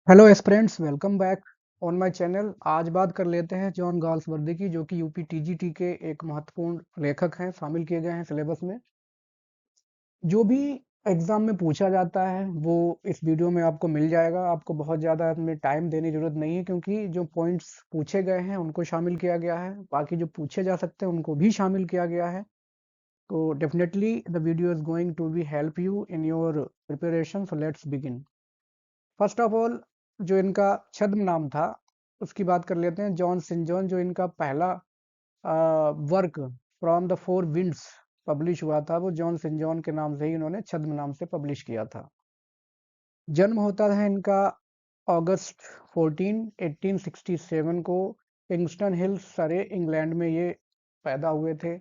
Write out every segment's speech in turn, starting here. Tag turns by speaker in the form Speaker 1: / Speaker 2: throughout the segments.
Speaker 1: Hello aspirants, welcome back on my channel. आज बात कर लेते हैं जॉन गाल्सवर्दी की, जो कि यूपी टीजीटी के एक महत्वपूर्ण लेखक हैं, शामिल किए गए हैं सिलेबस में। जो भी एग्जाम में पूछा जाता है वो इस वीडियो में आपको मिल जाएगा। आपको बहुत ज़्यादा इसमें टाइम देने की जरूरत नहीं है, क्योंकि जो पॉइंट्स पूछे गए हैं उनको शामिल किया गया है, बाकी जो पूछे जा सकते हैं उनको भी शामिल किया गया है। तो definitely the video is going to be help you in your preparation. So let's begin. First of all, जो इनका छद्म नाम था उसकी बात कर लेते हैं। जॉन सेंट जॉन, जो इनका पहला work from the four winds publish हुआ था, वो जॉन सेंट जॉन के नाम से ही इन्होंने छद्म नाम से पब्लिश किया था। जन्म होता है इनका अगस्त 14 1867 को। किंगस्टन हिल्स, सरे, इंग्लैंड में ये पैदा हुए थे।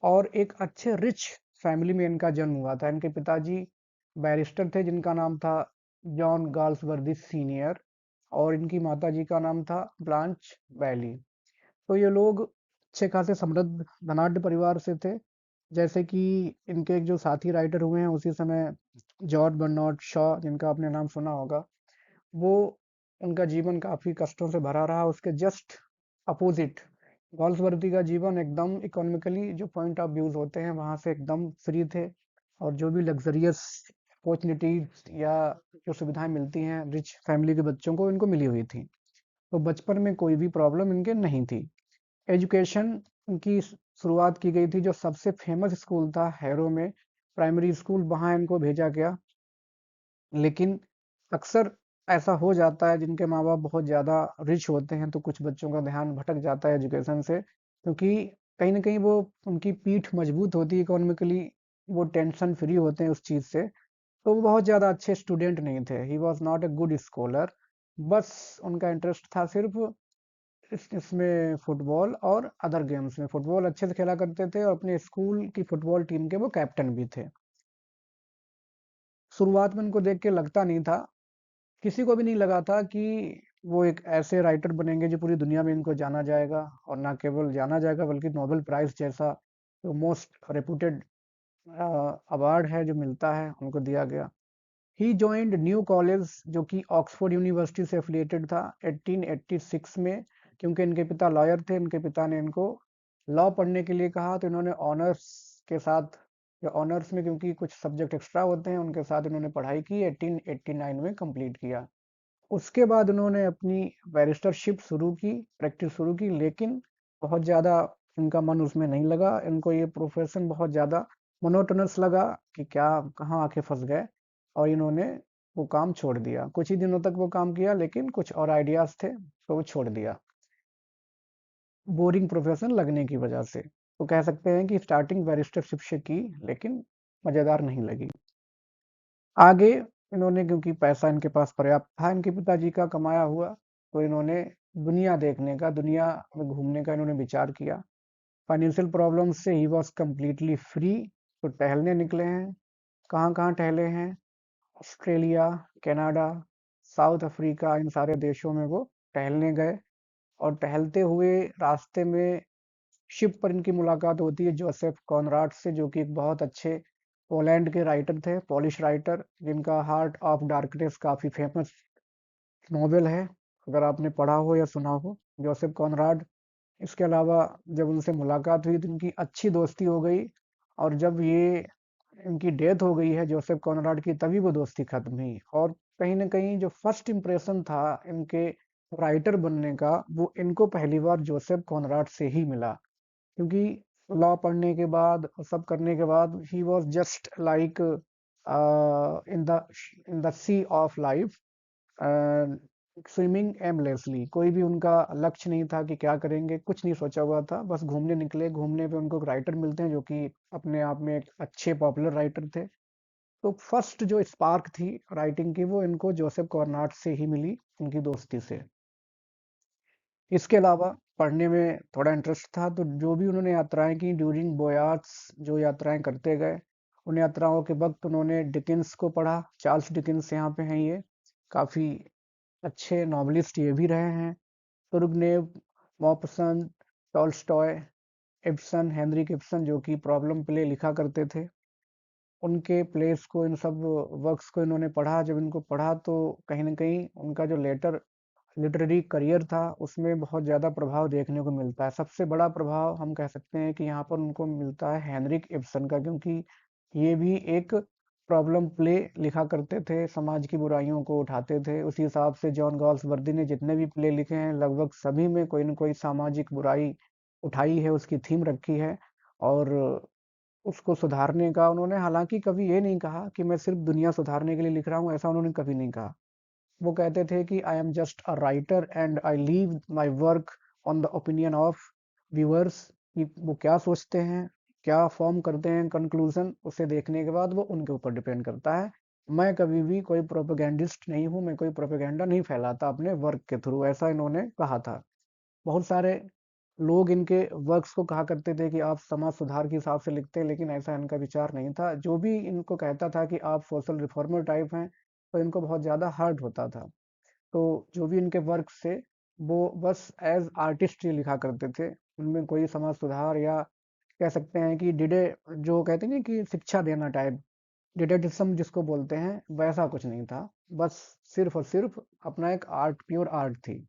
Speaker 1: और एक अच्छे रिच फैमिली में इनका जन्म हुआ था। इनके पिताजी बैरिस्टर थे जिनका नाम था जॉन गाल्सवर्दी सीनियर, और इनकी माताजी का नाम था ब्लांच बैली। तो ये लोग अच्छे खासे समृद्ध धनाढ्य परिवार से थे। जैसे कि इनके एक जो साथी राइटर हुए हैं उसी समय, जॉर्ज बर्नार्ड शॉ, जिनका आपने नाम सुना होगा, वो उनका जीवन काफी कष्टों से भरा रहा। उसके जस्ट अपोजिट गॉल्सवर्दी का जीवन एकदम इकोनॉमिकली, जो पॉइंट ऑफ व्यूज होते हैं वहां से एकदम फ्री थे। और जो भी लग्जरियस अपॉर्चुनिटीज या जो सुविधाएं मिलती हैं रिच फैमिली के बच्चों को, इनको मिली हुई थी। तो बचपन में कोई भी प्रॉब्लम इनके नहीं थी। एजुकेशन की शुरुआत की गई थी, जो सबसे फेमस स्कूल था हैरो में, प्राइमरी स्कूल, वहां इनको भेजा गया। लेकिन अक्सर ऐसा हो जाता है, जिनके माँ बाप बहुत ज़्यादा रिच होते हैं तो कुछ बच्चों का ध्यान भटक जाता है एजुकेशन से, क्योंकि कहीं ना कहीं वो, उनकी पीठ मजबूत होती है इकोनॉमिकली, वो टेंशन फ्री होते हैं उस चीज़ से। तो वो बहुत ज़्यादा अच्छे स्टूडेंट नहीं थे। He was not a good scholar. बस उनका इंटरेस्ट था सिर्फ इसमें फुटबॉल और अदर गेम्स में। फुटबॉल अच्छे से खेला करते थे और अपने स्कूल की फुटबॉल टीम के वो कैप्टन भी थे। शुरुआत में उनको देख के लगता नहीं था, किसी को भी नहीं लगा था कि वो एक ऐसे राइटर बनेंगे जो पूरी दुनिया में इनको जाना जाएगा। और ना केवल जाना जाएगा बल्कि नोबेल प्राइज जैसा जो मोस्ट रेपुटेड अवार्ड है जो मिलता है, उनको दिया गया। ही जॉइंड न्यू कॉलेज, जो कि ऑक्सफोर्ड यूनिवर्सिटी से एफिलिएटेड था, 1886 में। क्योंकि इनके पिता लॉयर थे, इनके पिता ने इनको लॉ पढ़ने के लिए कहा, तो इन्होंने ऑनर्स के साथ, या ऑनर्स में क्योंकि कुछ सब्जेक्ट एक्स्ट्रा होते हैं, उनके साथ इन्होंने पढ़ाई की, 1889 में कंप्लीट किया। उसके बाद उन्होंने अपनी बैरिस्टरशिप शुरू की, प्रैक्टिस शुरू की, लेकिन बहुत ज़्यादा इनका मन उसमें नहीं लगा। इनको ये प्रोफेशन बहुत ज़्यादा मोनोटोनस लगा कि क्या, कहाँ आके फंस गए। और इन्होंने वो काम छोड़ दिया। कुछ ही दिनों तक वो काम किया, लेकिन कुछ और आइडियाज थे तो वो छोड़ दिया, बोरिंग प्रोफेशन लगने की वजह से। तो कह सकते हैं कि स्टार्टिंग बैरिस्टरशिप से की, लेकिन मज़ेदार नहीं लगी। आगे इन्होंने, क्योंकि पैसा इनके पास पर्याप्त था इनके पिताजी का कमाया हुआ, तो इन्होंने दुनिया देखने का, दुनिया में घूमने का इन्होंने विचार किया। फाइनेंशियल प्रॉब्लम से ही वॉज कम्प्लीटली फ्री। तो टहलने निकले हैं। कहाँ कहाँ टहले हैं? ऑस्ट्रेलिया, कनाडा, साउथ अफ्रीका, इन सारे देशों में वो टहलने गए। और टहलते हुए रास्ते में शिप पर इनकी मुलाकात होती है जोसेफ कॉनराड से, जो कि एक बहुत अच्छे पोलैंड के राइटर थे, पॉलिश राइटर, जिनका हार्ट ऑफ डार्कनेस काफी फेमस नॉवेल है, अगर आपने पढ़ा हो या सुना हो, जोसेफ कॉनराड। इसके अलावा जब उनसे मुलाकात हुई तो इनकी अच्छी दोस्ती हो गई। और जब ये, इनकी डेथ हो गई है जोसेफ कॉनराड की, तभी वो दोस्ती खत्म हुई। और कहीं ना कहीं जो फर्स्ट इम्प्रेशन था इनके राइटर बनने का, वो इनको पहली बार जोसेफ कॉनराड से ही मिला। क्योंकि लॉ पढ़ने के बाद और सब करने के बाद, he was just like in the sea of life, swimming aimlessly. कोई भी उनका लक्ष्य नहीं था कि क्या करेंगे, कुछ नहीं सोचा हुआ था, बस घूमने निकले। घूमने पे उनको राइटर मिलते हैं जो कि अपने आप में एक अच्छे पॉपुलर राइटर थे। तो फर्स्ट जो स्पार्क थी राइटिंग की, वो इनको जोसेफ कॉर्नाट से ही मिली, उनकी दोस्ती से। इसके अलावा पढ़ने में थोड़ा इंटरेस्ट था, तो जो भी उन्होंने यात्राएं की ड्यूरिंग बोयार्ड्स, जो यात्राएं करते गए, उन यात्राओं के वक्त उन्होंने डिकेंस को पढ़ा। चार्ल्स डिकेंस यहाँ पे हैं, ये काफ़ी अच्छे नॉवलिस्ट ये भी रहे हैं। Turgenev, Maupassant, Tolstoy, Ibsen, Henrik Ibsen, जो कि प्रॉब्लम प्ले लिखा करते थे। उनके प्लेस को, इन सब वर्क्स को इन्होंने पढ़ा। जब इनको पढ़ा तो कहीं न कहीं उनका जो लिटरेरी करियर था, उसमें बहुत ज़्यादा प्रभाव देखने को मिलता है। सबसे बड़ा प्रभाव हम कह सकते हैं कि यहाँ पर उनको मिलता है हेनरिक इब्सन का, क्योंकि ये भी एक प्रॉब्लम प्ले लिखा करते थे, समाज की बुराइयों को उठाते थे। उसी हिसाब से जॉन गॉल्सवर्दी ने जितने भी प्ले लिखे हैं, लगभग सभी में कोई न कोई सामाजिक बुराई उठाई है, उसकी थीम रखी है। और उसको सुधारने का उन्होंने हालाँकि कभी ये नहीं कहा कि मैं सिर्फ़ दुनिया सुधारने के लिए लिख रहा हूँ, ऐसा उन्होंने कभी नहीं कहा। वो कहते थे कि I am just a writer and I leave my work on the opinion of viewers, कि वो क्या सोचते हैं, क्या फॉर्म करते हैं कंक्लूजन, उसे देखने के बाद वो उनके ऊपर डिपेंड करता है। मैं कभी भी कोई प्रोपेगेंडिस्ट नहीं हूँ, मैं कोई प्रोपेगेंडा नहीं फैलाता अपने वर्क के थ्रू, ऐसा इन्होंने कहा था। बहुत सारे लोग इनके वर्क्स को कहा करते थे कि आप समाज सुधार के हिसाब से लिखते हैं, लेकिन ऐसा इनका विचार नहीं था। जो भी इनको कहता था कि आप सोशल रिफॉर्मर टाइप हैं, तो इनको बहुत ज़्यादा हर्ट होता था। तो जो भी इनके वर्क्स थे, वो बस एज़ आर्टिस्ट ही लिखा करते थे। उनमें कोई समाज सुधार या कह सकते हैं कि जो कहते हैं ना कि शिक्षा देना टाइप, डिडेटिज्म जिसको बोलते हैं, वैसा कुछ नहीं था। बस सिर्फ़ और सिर्फ़ अपना एक आर्ट, प्योर आर्ट थी।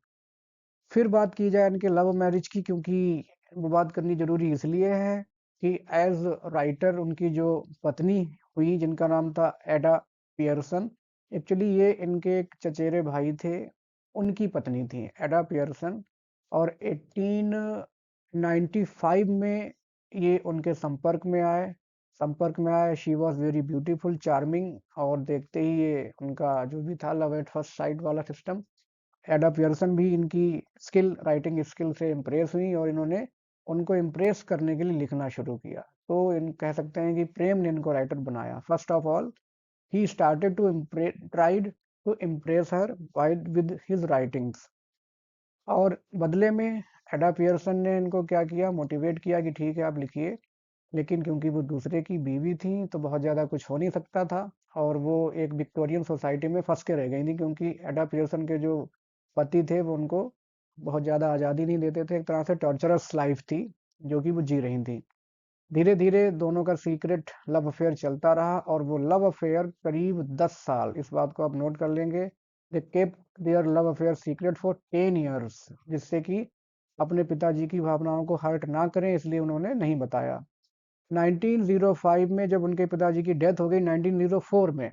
Speaker 1: फिर बात की जाए इनके लव मैरिज की, क्योंकि वो बात करनी ज़रूरी इसलिए है कि एज़ राइटर उनकी जो पत्नी हुई, जिनका नाम था एडा पियर्सन, एक्चुअली ये इनके एक चचेरे भाई थे, उनकी पत्नी थी एडा पियर्सन। और 1895 में ये उनके संपर्क में आए। She was very beautiful, charming, और देखते ही ये उनका जो भी था लव एट फर्स्ट साइट वाला सिस्टम। एडा पियर्सन भी इनकी राइटिंग स्किल से इम्प्रेस हुई और इन्होंने उनको इम्प्रेस करने के लिए लिखना शुरू किया। तो इन कह सकते हैं कि प्रेम ने इनको राइटर बनाया। First of all he started to tried to impress her with his writings, और बदले में एडा पियर्सन ने इनको क्या किया, मोटिवेट किया कि ठीक है आप लिखिए। लेकिन क्योंकि वो दूसरे की बीवी थी तो बहुत ज़्यादा कुछ हो नहीं सकता था, और वो एक विक्टोरियन सोसाइटी में फंस के रह गई थी, क्योंकि एडा पियर्सन के जो पति थे वो उनको बहुत ज़्यादा आज़ादी नहीं देते थे। एक तरह से टॉर्चरस लाइफ थी जो कि वो जी रही थी। धीरे धीरे दोनों का सीक्रेट लव अफेयर चलता रहा, और वो लव अफेयर करीब 10 साल, इस बात को आप नोट कर लेंगे, they kept their love affair secret for 10 years, जिससे कि अपने पिताजी की भावनाओं को हर्ट ना करें, इसलिए उन्होंने नहीं बताया। 1905 में जब उनके पिताजी की डेथ हो गई, 1904 में,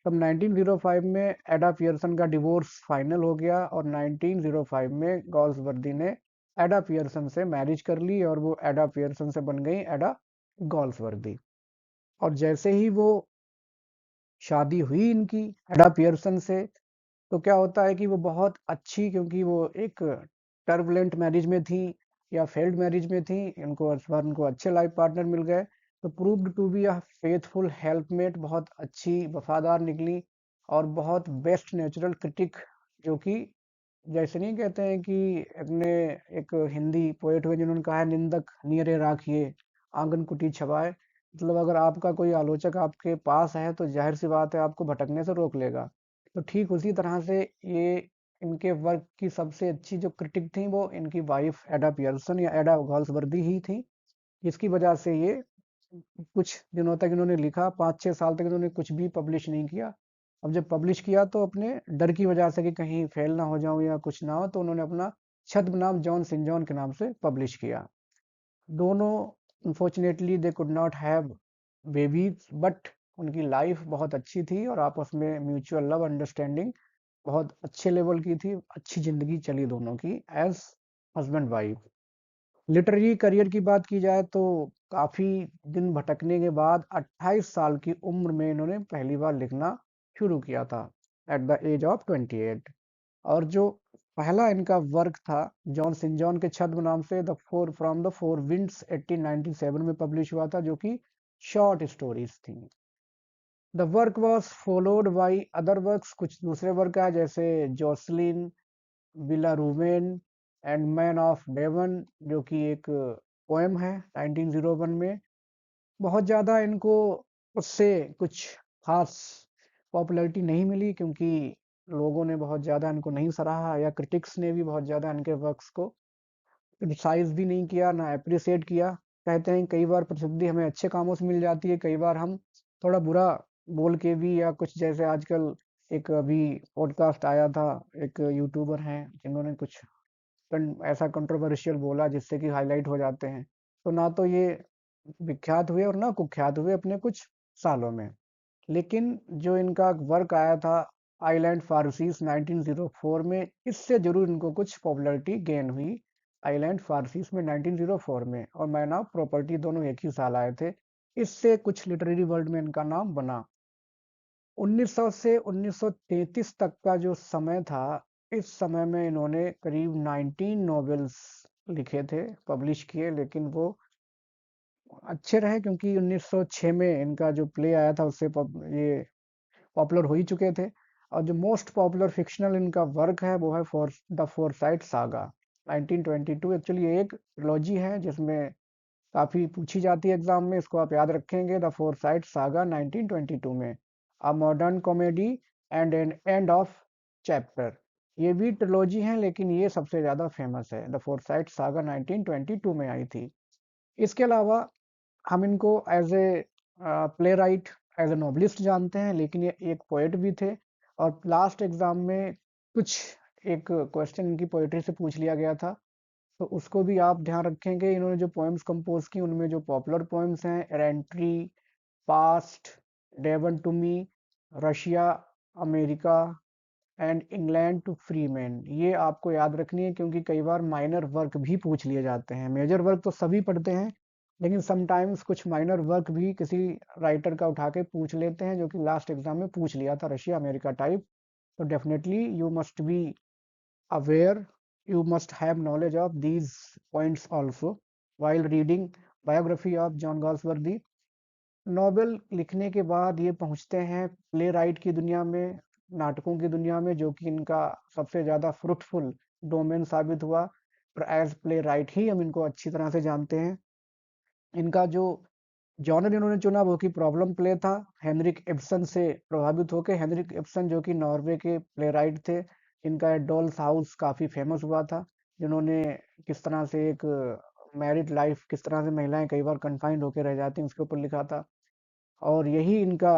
Speaker 1: तब 1905 में एडा पियर्सन का डिवोर्स फाइनल हो गया, और 1905 में गॉल्सवर्दी ने एडा पियर्सन से मैरिज कर ली, और वो एडा पियर्सन से बन गई एडा गॉल्सवर्दी। और जैसे ही वो शादी हुई इनकी एडा पियर्सन से, तो क्या होता है कि वो बहुत अच्छी, क्योंकि वो एक टर्बुलेंट मैरिज में थी या फेल्ड मैरिज में थी, इनको इस बार उनको अच्छे लाइफ पार्टनर मिल गए, तो proved to be a faithful helpmate, बहुत अच्छी वफादार निकली, और बहुत बेस्ट नेचुरल क्रिटिक, जो कि जैसे नहीं कहते हैं कि अपने एक हिंदी पोएट हुए जिन्होंने कहा है, निंदक नियरे राखिए आंगन कुटी छवाए। मतलब अगर आपका कोई आलोचक आपके पास है तो जाहिर सी बात है आपको भटकने से रोक लेगा। तो ठीक उसी तरह से ये इनके वर्क की सबसे अच्छी जो क्रिटिक थी, वो इनकी वाइफ एडा पियर्सन या एडा गॉल्सवर्दी ही थी, जिसकी वजह से ये कुछ दिनों तक इन्होंने लिखा, 5-6 साल तक इन्होंने कुछ भी पब्लिश नहीं किया। अब जब पब्लिश किया तो अपने डर की वजह से कि कहीं फेल ना हो जाऊं या कुछ ना हो, तो उन्होंने अपना छद्म नाम जॉन सिंह जॉन के नाम से पब्लिश किया। दोनों unfortunately they could not have babies, but उनकी लाइफ बहुत अच्छी थी, और आपस में म्यूचुअल लव अंडरस्टैंडिंग बहुत अच्छे लेवल की थी। अच्छी जिंदगी चली दोनों की as husband wife. Literary career की बात की जाए तो काफ़ी दिन भटकने के बाद 28 साल की उम्र में इन्होंने पहली बार लिखना शुरू किया था, एट द एज ऑफ 28। और जो पहला इनका वर्क था, जॉन सिंह जॉन के छद्म नाम से, the four from the four winds 1897 में पब्लिश हुआ था, जो कि शॉर्ट स्टोरीज थी। The work was followed by other works, कुछ दूसरे वर्क है जैसे Jocelyn Villa Rubein and Man of Devon, जो कि एक पोएम है 1901 में। बहुत ज़्यादा इनको उससे कुछ खास पॉपुलैरिटी नहीं मिली, क्योंकि लोगों ने बहुत ज़्यादा इनको नहीं सराहा, या क्रिटिक्स ने भी बहुत ज़्यादा इनके वर्क्स को क्रिटिसाइज भी नहीं किया, ना अप्रिशिएट किया। कहते हैं कई बार प्रसिद्धि हमें अच्छे कामों से मिल जाती है, कई बार हम थोड़ा बुरा बोल के भी, या कुछ जैसे आजकल एक अभी पॉडकास्ट आया था, एक यूट्यूबर हैं जिन्होंने कुछ ऐसा कंट्रोवर्शियल बोला जिससे कि हाईलाइट हो जाते हैं। तो ना तो ये विख्यात हुए और ना कुख्यात हुए अपने कुछ सालों में। लेकिन जो इनका वर्क आया था आइलैंड फारसीस 1904 में, इससे जरूर इनको कुछ पॉपुलैरिटी गेन हुई। आइलैंड फारसीस में 1904 में, और मैन ऑफ प्रॉपर्टी दोनों एक ही साल आए थे। इससे कुछ लिटरेरी वर्ल्ड में इनका नाम बना। 1900 से 1933 तक का जो समय था, इस समय में इन्होंने करीब 19 नॉवेल्स लिखे थे, पब्लिश किए। लेकिन वो अच्छे रहे क्योंकि 1906 में इनका जो प्ले आया था उससे ये पॉपुलर हो ही चुके थे। और जो मोस्ट पॉपुलर फिक्शनल इनका वर्क है वो है for the foresight Saga 1922। Actually एक ट्रिलॉजी है जिसमें काफी पूछी जाती है एग्जाम में, इसको आप याद रखेंगे। द फोरसाइट सागा 1922 में a Modern Comedy and an End of Chapter, ये भी ट्रिलॉजी है लेकिन ये सबसे ज्यादा फेमस है। द फोरसाइट सागा 1922 में आई थी। इसके अलावा हम इनको as a playwright, as a novelist जानते हैं, लेकिन ये एक पोएट भी थे। और लास्ट एग्जाम में कुछ एक क्वेश्चन इनकी पोएट्री से पूछ लिया गया था, तो उसको भी आप ध्यान रखेंगे। इन्होंने जो पोएम्स कंपोज की उनमें जो पॉपुलर पोएम्स हैं एरेंट्री, past, Devon to me, Russia, America and England to free man, ये आपको याद रखनी है क्योंकि कई बार माइनर वर्क भी पूछ लिए जाते हैं। मेजर वर्क तो सभी पढ़ते हैं, लेकिन समटाइम्स कुछ माइनर वर्क भी किसी राइटर का उठा के पूछ लेते हैं, जो कि लास्ट एग्जाम में पूछ लिया था रशिया अमेरिका टाइप। तो definitely you must be aware, you must have knowledge of these points also while reading biography of John Galsworthy। Novel लिखने के बाद ये पहुंचते हैं प्ले राइट की दुनिया में, नाटकों की दुनिया में, जो कि इनका सबसे ज़्यादा फ्रूटफुल डोमेन साबित हुआ। पर एज प्ले राइट ही हम इनको अच्छी तरह से जानते हैं। इनका जो जॉनर इन्होंने चुना वो कि प्रॉब्लम प्ले था। हेनरिक इब्सन से प्रभावित होकर, हेनरिक इब्सन जो कि नॉर्वे के प्ले राइट थे, इनका डॉल्स हाउस काफ़ी फेमस हुआ था, जिन्होंने किस तरह से एक मैरिड लाइफ, किस तरह से महिलाएं कई बार कन्फाइंड होकर रह जाती हैं, उसके ऊपर लिखा था। और यही इनका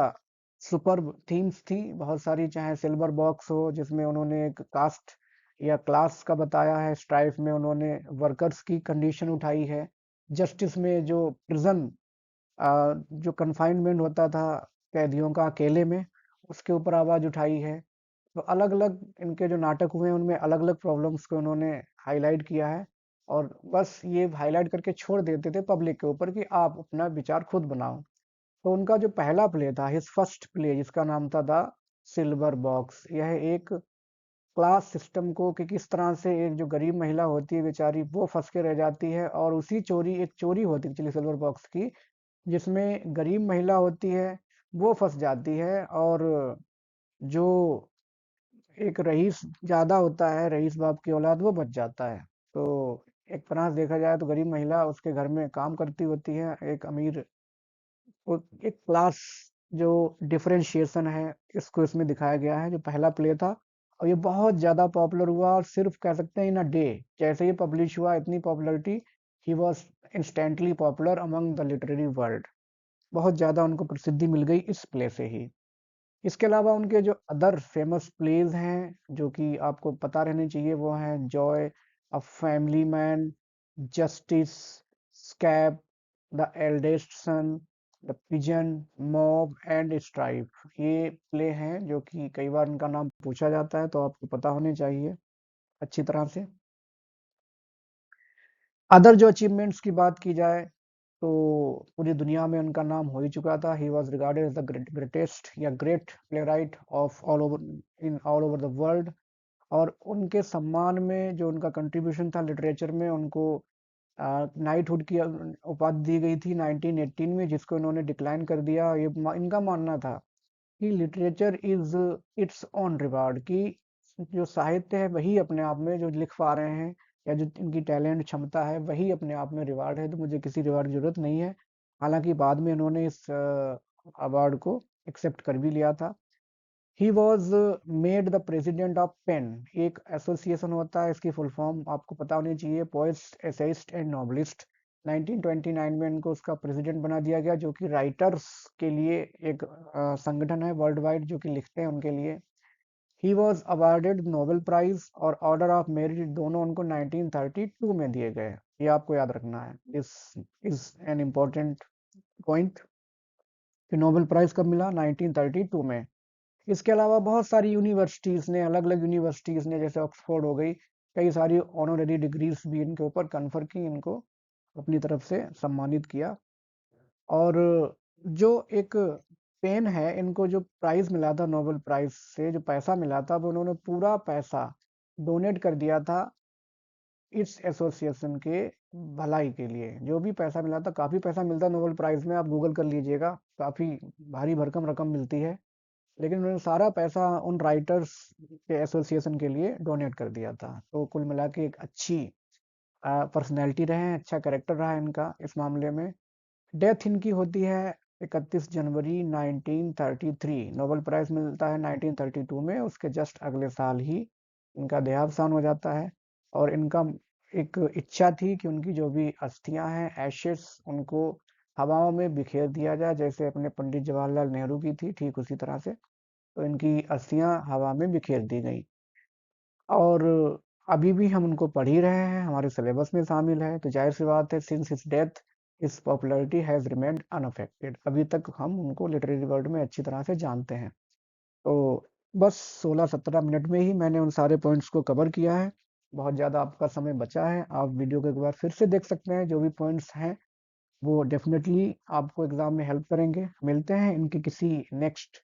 Speaker 1: सुपर्ब थीम्स थी बहुत सारी, चाहे सिल्वर बॉक्स हो जिसमें उन्होंने एक कास्ट या क्लास का बताया है, स्ट्राइफ में उन्होंने वर्कर्स की कंडीशन उठाई है, जस्टिस में जो प्रिजन जो कन्फाइनमेंट होता था कैदियों का अकेले में, उसके ऊपर आवाज उठाई है। तो अलग अलग इनके जो नाटक हुए हैं उनमें अलग अलग प्रॉब्लम्स को उन्होंने हाईलाइट किया है। और बस ये हाईलाइट करके छोड़ देते थे पब्लिक के ऊपर कि आप अपना विचार खुद बनाओ। तो उनका जो पहला प्ले था, हिज फर्स्ट प्ले, जिसका नाम था द सिल्वर बॉक्स, यह एक क्लास सिस्टम को कि किस तरह से एक जो गरीब महिला होती है बेचारी, वो फंस के रह जाती है। और उसी चोरी, एक चोरी होती है एक्चुअली सिल्वर बॉक्स की, जिसमें गरीब महिला होती है वो फंस जाती है, और जो एक रईस ज्यादा होता है, रईस बाप की औलाद, वो बच जाता है। तो एक तरह से देखा जाए तो गरीब महिला उसके घर में काम करती होती है, एक अमीर, वो एक क्लास जो डिफरेंशिएशन है इसको इसमें दिखाया गया है, जो पहला प्ले था। और ये बहुत ज्यादा पॉपुलर हुआ, और सिर्फ कह सकते हैं इन अ डे, जैसे ये पब्लिश हुआ इतनी popularity, he was instantly popular among the literary world. बहुत ज्यादा उनको प्रसिद्धि मिल गई इस प्ले से ही। इसके अलावा उनके जो अदर फेमस प्लेज हैं जो कि आपको पता रहने चाहिए, वो हैं joy, a family man, justice, escape, the eldest son, the pigeon, mob and strife. ये प्ले हैं जो कि कई बार उनका नाम पूछा जाता है, तो आपको पता होने चाहिए अच्छी तरह से। अदर जो अचीवमेंट्स की बात की जाए तो पूरी दुनिया में उनका नाम हो ही चुका था। He was regarded as the greatest या great playwright of all over, in all over the world. और उनके सम्मान में जो उनका कंट्रीब्यूशन था लिटरेचर में, उनको नाइटहुड की उपाधि दी गई थी 1918 में, जिसको इन्होंने डिक्लाइन कर दिया। ये इनका मानना था कि literature is its own reward, कि जो साहित्य है वही अपने आप में, जो लिख पा रहे हैं या जो इनकी टैलेंट क्षमता है वही अपने आप में रिवार्ड है, तो मुझे किसी रिवार्ड की जरूरत नहीं है। हालांकि बाद में इन्होंने इस अवार्ड को एक्सेप्ट कर भी लिया था। He was made the president of PEN, एक एसोसिएशन होता है, इसकी फुल फॉर्म आपको पता होनी चाहिए, पोएट्स एसेइस्ट एंड नॉवलिस्ट। 1929 में इनको उसका प्रेसिडेंट बना दिया गया, जो कि राइटर्स के लिए एक संगठन है वर्ल्ड वाइड जो कि लिखते हैं उनके लिए। He was awarded Nobel prize और ऑर्डर ऑफ मेरिट, दोनों उनको 1932 में दिए गए। ये आपको याद रखना है, this is an important point कि नोबेल प्राइज कब मिला, 1932 में। इसके अलावा बहुत सारी यूनिवर्सिटीज़ ने, अलग अलग यूनिवर्सिटीज़ ने, जैसे ऑक्सफोर्ड हो गई, कई सारी ऑनररी डिग्रीज भी इनके ऊपर कन्फर की, इनको अपनी तरफ से सम्मानित किया। और जो एक पेन है, इनको जो प्राइज मिला था नोबेल प्राइज से, जो पैसा मिला था, वो उन्होंने पूरा पैसा डोनेट कर दिया था इस एसोसिएशन के भलाई के लिए। जो भी पैसा मिला था, काफ़ी पैसा मिलता है नोबेल प्राइज में, आप गूगल कर लीजिएगा, काफ़ी भारी भरकम रकम मिलती है। लेकिन उन्होंने सारा पैसा उन राइटर्स के एसोसिएशन के लिए डोनेट कर दिया था। तो कुल मिला के एक अच्छी पर्सनैलिटी रहे हैं, अच्छा कैरेक्टर रहा है इनका इस मामले में। डेथ इनकी होती है 31 जनवरी 1933। नोबेल प्राइज मिलता है 1932 में, उसके जस्ट अगले साल ही इनका देहावसान हो जाता है। और इनका एक इच्छा थी कि उनकी जो भी अस्थियां हैं, एशेस, उनको हवाओं में बिखेर दिया जाए, जैसे अपने पंडित जवाहरलाल नेहरू की थी, ठीक उसी तरह से। तो इनकी अस्थियां हवा में बिखेर दी गई। और अभी भी हम उनको पढ़ ही रहे हैं, हमारे सिलेबस में शामिल है। तो जाहिर सी बात है, since his death his popularity has remained unaffected. अभी तक हम उनको लिटरेरी वर्ल्ड में अच्छी तरह से जानते हैं। तो बस 16-17 मिनट में ही मैंने उन सारे पॉइंट्स को कवर किया है। बहुत ज़्यादा आपका समय बचा है, आप वीडियो को एक बार फिर से देख सकते हैं। जो भी पॉइंट्स हैं वो डेफिनेटली आपको एग्जाम में हेल्प करेंगे। मिलते हैं इनके किसी नेक्स्ट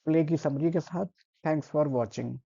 Speaker 1: प्ले की समरी के साथ। Thanks for watching.